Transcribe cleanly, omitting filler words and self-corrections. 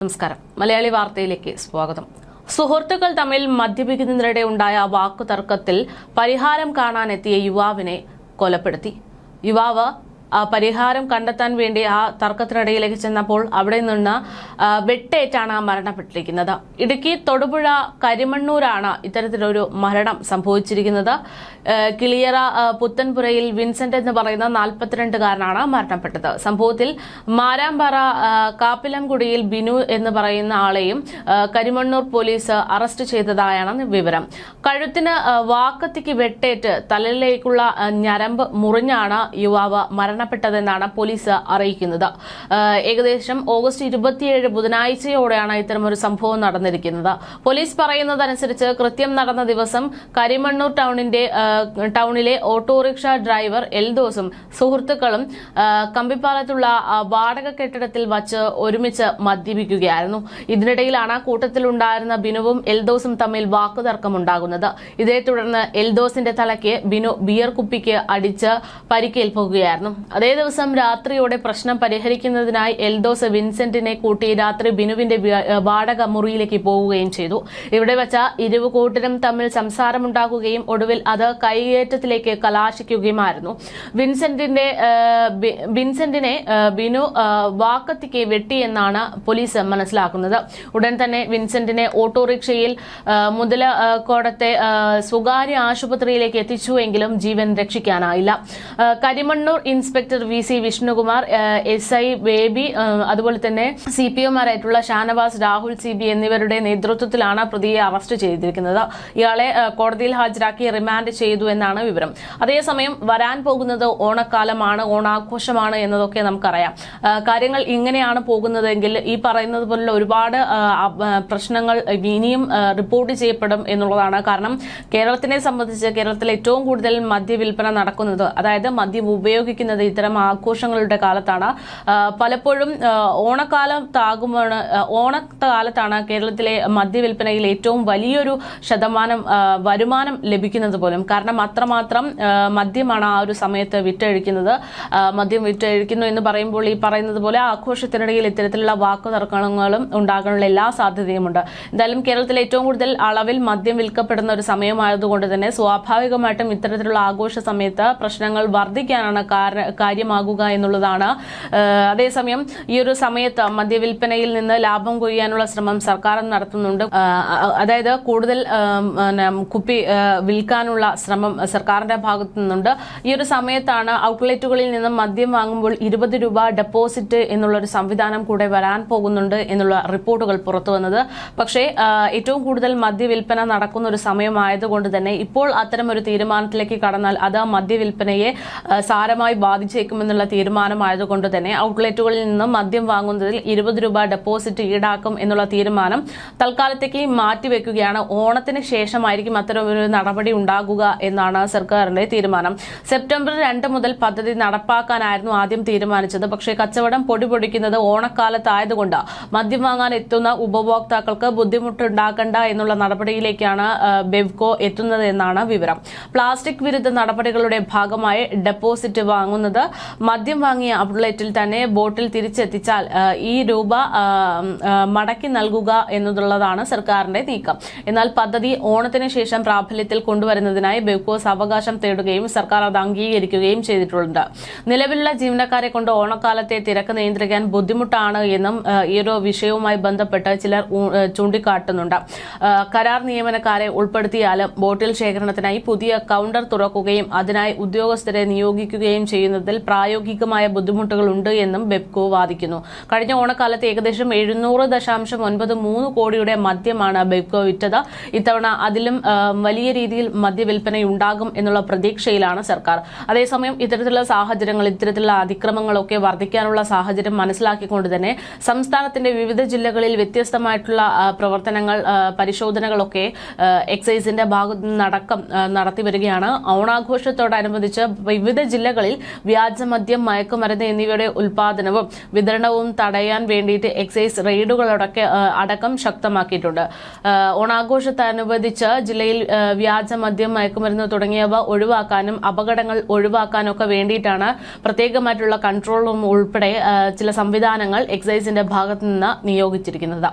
നമസ്കാരം. മലയാളി വാർത്തയിലേക്ക് സ്വാഗതം. സുഹൃത്തുക്കൾ തമ്മിൽ മദ്യപിക്കുന്നതിനിടെ ഉണ്ടായ വാക്കുതർക്കത്തിൽ പരിഹാരം കാണാനെത്തിയ യുവാവിനെ കൊലപ്പെടുത്തി. യുവാവ് പരിഹാരം കണ്ടെത്താൻ വേണ്ടി ആ തർക്കത്തിനിടയിലേക്ക് ചെന്നപ്പോൾ അവിടെ നിന്ന് വെട്ടേറ്റാണ് മരണപ്പെട്ടിരിക്കുന്നത്. ഇടുക്കി തൊടുപുഴ കരിമണ്ണൂരാണ് ഇത്തരത്തിലൊരു മരണം സംഭവിച്ചിരിക്കുന്നത്. കിളിയറ പുത്തൻപുരയിൽ വിൻസെന്റ് എന്ന് പറയുന്ന 42-കാരനാണ് മരണപ്പെട്ടത്. സംഭവത്തിൽ മാരാമ്പാറ കാപ്പിലംകുടിയിൽ ബിനു എന്ന് പറയുന്ന ആളെയും കരിമണ്ണൂർ പോലീസ് അറസ്റ്റ് ചെയ്തതായാണ് വിവരം. കഴുത്തിന് വാക്കത്തിക്ക് വെട്ടേറ്റ് തലയിലേക്കുള്ള ഞരമ്പ് മുറിഞ്ഞാണ് യുവാവ് മരണപ്പെട്ടതെന്നാണ് പോലീസ് അറിയിക്കുന്നത്. ഏകദേശം ഓഗസ്റ്റ് 27 ബുധനാഴ്ചയോടെയാണ് ഇത്തരമൊരു സംഭവം നടന്നിരിക്കുന്നത്. പോലീസ് പറയുന്നതനുസരിച്ച് കൃത്യം നടന്ന ദിവസം കരിമണ്ണൂർ ടൗണിലെ ഓട്ടോറിക്ഷ ഡ്രൈവർ എൽദോസും സുഹൃത്തുക്കളും കമ്പിപ്പാലത്തുള്ള വാടക കെട്ടിടത്തിൽ വച്ച് ഒരുമിച്ച് മദ്യപിക്കുകയായിരുന്നു. ഇതിനിടയിലാണ് കൂട്ടത്തിലുണ്ടായിരുന്ന ബിനുവും എൽദോസും തമ്മിൽ വാക്കുതർക്കമുണ്ടാകുന്നത്. ഇതേ തുടർന്ന് എൽദോസിന്റെ തലയ്ക്ക് ബിനു ബിയർ കുപ്പിക്ക് അടിച്ച് പരിക്കേൽപ്പിക്കുകയായിരുന്നു. അതേ ദിവസം രാത്രിയോടെ പ്രശ്നം പരിഹരിക്കുന്നതിനായി എൽദോസ് വിൻസെന്റിനെ കൂട്ടി രാത്രി ബിനുവിന്റെ വാടക മുറിയിലേക്ക് പോവുകയും ചെയ്തു. ഇവിടെ വെച്ച ഇരുകൂട്ടരും തമ്മിൽ സംസാരമുണ്ടാക്കുകയും ഒടുവിൽ അത് കൈയേറ്റത്തിലേക്ക് കലാശിക്കുകയുമായിരുന്നു. വിൻസെന്റിനെ ബിനു വാക്കത്തിക്ക് വെട്ടിയെന്നാണ് പോലീസ് മനസ്സിലാക്കുന്നത്. ഉടൻ തന്നെ വിൻസെന്റിനെ ഓട്ടോറിക്ഷയിൽ മുതലക്കോടത്തെ സ്വകാര്യ ആശുപത്രിയിലേക്ക് എത്തിച്ചുവെങ്കിലും ജീവൻ രക്ഷിക്കാനായില്ല. Karimannoor inspector VC Vishnukumar, SI baby, അതുപോലെ തന്നെ CPOമാരായിട്ടുള്ള ഷാനവാസ്, രാഹുൽ CB എന്നിവരുടെ നേതൃത്വത്തിലാണ് പ്രതിയെ അറസ്റ്റ് ചെയ്തിരിക്കുന്നത്. ഇയാളെ കോടതിയിൽ ഹാജരാക്കി റിമാൻഡ് ചെയ്തു എന്നാണ് വിവരം. അതേസമയം വരാൻ പോകുന്നത് ഓണക്കാലമാണ്, ഓണാഘോഷമാണ് എന്നതൊക്കെ നമുക്കറിയാം. കാര്യങ്ങൾ ഇങ്ങനെയാണ് പോകുന്നതെങ്കിൽ ഈ പറയുന്നത് പോലുള്ള ഒരുപാട് പ്രശ്നങ്ങൾ ഇനിയും റിപ്പോർട്ട് ചെയ്യപ്പെടും എന്നുള്ളതാണ്. കാരണം കേരളത്തിനെ സംബന്ധിച്ച് കേരളത്തിൽ ഏറ്റവും കൂടുതൽ മദ്യവിൽപ്പന നടക്കുന്നത്, അതായത് മദ്യം ഉപയോഗിക്കുന്നത് ഇത്തരം ആഘോഷങ്ങളുടെ കാലത്താണ്. പലപ്പോഴും ഓണക്കാലത്താണ് കേരളത്തിലെ മദ്യവിൽപ്പനയിൽ ഏറ്റവും വലിയൊരു ശതമാനം വരുമാനം ലഭിക്കുന്നത് പോലും. കാരണം അത്രമാത്രം മദ്യമാണ് ആ ഒരു സമയത്ത് വിറ്റഴിക്കുന്നത്. മദ്യം വിറ്റഴിക്കുന്നു എന്ന് പറയുമ്പോൾ ഈ പറയുന്നത് പോലെ ആഘോഷത്തിനിടയിൽ ഇത്തരത്തിലുള്ള വാക്കുതർക്കങ്ങളും ഉണ്ടാകാനുള്ള എല്ലാ സാധ്യതയുമുണ്ട്. എന്തായാലും കേരളത്തിൽ ഏറ്റവും കൂടുതൽ അളവിൽ മദ്യം വിൽക്കപ്പെടുന്ന ഒരു സമയമായതുകൊണ്ട് തന്നെ സ്വാഭാവികമായിട്ടും ഇത്തരത്തിലുള്ള ആഘോഷ സമയത്ത് പ്രശ്നങ്ങൾ വർദ്ധിക്കാനാണ് കാര്യമാകുക എന്നുള്ളതാണ്. അതേസമയം ഈ ഒരു സമയത്ത് മദ്യവിൽപ്പനയിൽ നിന്ന് ലാഭം കൊയ്യാനുള്ള ശ്രമം സർക്കാർ നടത്തുന്നുണ്ട്. അതായത് കൂടുതൽ കുപ്പി വിൽക്കാനുള്ള ശ്രമം സർക്കാരിന്റെ ഭാഗത്തു നിന്നുണ്ട്. ഈ ഒരു സമയത്താണ് ഔട്ട്ലെറ്റുകളിൽ നിന്നും മദ്യം വാങ്ങുമ്പോൾ 20 രൂപ ഡെപ്പോസിറ്റ് എന്നുള്ളൊരു സംവിധാനം കൂടെ വരാൻ പോകുന്നുണ്ട് എന്നുള്ള റിപ്പോർട്ടുകൾ പുറത്തു വന്നത്. പക്ഷേ ഏറ്റവും കൂടുതൽ മദ്യവിൽപ്പന നടക്കുന്ന ഒരു സമയമായതുകൊണ്ട് തന്നെ ഇപ്പോൾ അത്തരമൊരു തീരുമാനത്തിലേക്ക് കടന്നാൽ അത് മദ്യവിൽപ്പനയെ സാരമായി ബാധിച്ചേക്കുമെന്നുള്ള തീരുമാനമായതുകൊണ്ട് തന്നെ ഔട്ട്ലെറ്റുകളിൽ നിന്നും മദ്യം വാങ്ങുന്നതിൽ 20 രൂപ ഡെപ്പോസിറ്റ് ഈടാക്കും എന്നുള്ള തീരുമാനം തൽക്കാലത്തേക്ക് മാറ്റിവെക്കുകയാണ്. ഓണത്തിന് ശേഷമായിരിക്കും അത്തരമൊരു നടപടി ഉണ്ടാകുക എന്നാണ് സർക്കാരിന്റെ തീരുമാനം. സെപ്റ്റംബർ 2 മുതൽ പദ്ധതി നടപ്പാക്കാനായിരുന്നു ആദ്യം തീരുമാനിച്ചത്. പക്ഷേ കച്ചവടം പൊടിപൊടിക്കുന്നത് ഓണക്കാലത്തായതുകൊണ്ട് മദ്യം വാങ്ങാൻ എത്തുന്ന ഉപഭോക്താക്കൾക്ക് ബുദ്ധിമുട്ടുണ്ടാക്കണ്ട എന്നുള്ള നടപടിയിലേക്കാണ് ബെവ്കോ എത്തുന്നത് എന്നാണ് വിവരം. പ്ലാസ്റ്റിക് വിരുദ്ധ നടപടികളുടെ ഭാഗമായി ഡെപ്പോസിറ്റ് വാങ്ങുന്നത് മദ്യം വാങ്ങിയ ഔട്ട്ലെറ്റിൽ തന്നെ ബോട്ടിൽ തിരിച്ചെത്തിച്ചാൽ ഈ രൂപ മടക്കി നൽകുക എന്നുള്ളതാണ് സർക്കാരിന്റെ നീക്കം. എന്നാൽ പദ്ധതി ഓണത്തിന് ശേഷം പ്രാബല്യത്തിൽ കൊണ്ടുവരുന്നതിനായി ബെവ്കോസ് അവകാശം തേടുകയും സർക്കാർ അത് അംഗീകരിക്കുകയും ചെയ്തിട്ടുണ്ട്. നിലവിലുള്ള ജീവനക്കാരെ കൊണ്ട് ഓണക്കാലത്തെ തിരക്ക് നിയന്ത്രിക്കാൻ ബുദ്ധിമുട്ടാണ് എന്നും ഈ ഒരു വിഷയവുമായി ബന്ധപ്പെട്ട് ചിലർ ചൂണ്ടിക്കാട്ടുന്നുണ്ട്. കരാർ നിയമനക്കാരെ ഉൾപ്പെടുത്തിയാലും ബോട്ടിൽ ശേഖരണത്തിനായി പുതിയ കൌണ്ടർ തുറക്കുകയും അതിനായി ഉദ്യോഗസ്ഥരെ നിയോഗിക്കുകയും ചെയ്യുന്നതിൽ പ്രായോഗികമായ ബുദ്ധിമുട്ടുകളുണ്ട് എന്നും ബെവ്കോ വാദിക്കുന്നു. കഴിഞ്ഞ ഓണക്കാലത്ത് ഏകദേശം 700.93 കോടിയുടെ മദ്യമാണ് ബെവ്കോ വിറ്റത്. ഇത്തവണ അതിലും വലിയ രീതിയിൽ മദ്യവിൽപ്പനയുണ്ടാകും എന്നുള്ള പ്രതീക്ഷയിലാണ് സർക്കാർ. അതേസമയം ഇത്തരത്തിലുള്ള സാഹചര്യങ്ങൾ, ഇത്തരത്തിലുള്ള അതിക്രമങ്ങളൊക്കെ വർദ്ധിക്കാനുള്ള സാഹചര്യം മനസ്സിലാക്കിക്കൊണ്ട് തന്നെ സംസ്ഥാനത്തിന്റെ വിവിധ ജില്ലകളിൽ വ്യത്യസ്തമായിട്ടുള്ള പ്രവർത്തനങ്ങൾ, പരിശോധനകളൊക്കെ എക്സൈസിന്റെ ഭാഗത്തു നിന്നടക്കം നടത്തിവരികയാണ്. ഓണാഘോഷത്തോടനുബന്ധിച്ച് വിവിധ ജില്ലകളിൽ വ്യാജമദ്യം, മയക്കുമരുന്ന് എന്നിവയുടെ ഉൽപാദനവും വിതരണവും തടയാൻ വേണ്ടിയിട്ട് എക്സൈസ് അടക്കം ശക്തമാക്കിയിട്ടുണ്ട്. ഓണാഘോഷത്തോടനുബന്ധിച്ച് ജില്ലയിൽ വ്യാജമദ്യം, മയക്കുമരുന്ന് തുടങ്ങിയവ ഒഴിവാക്കാനും അപകടങ്ങൾ ഒഴിവാക്കാനും ഒക്കെ വേണ്ടിയിട്ടാണ് പ്രത്യേകമായിട്ടുള്ള കൺട്രോൾ റൂം ഉൾപ്പെടെ ചില സംവിധാനങ്ങൾ എക്സൈസിന്റെ ഭാഗത്തു നിന്ന് നിയോഗിച്ചിരിക്കുന്നത്.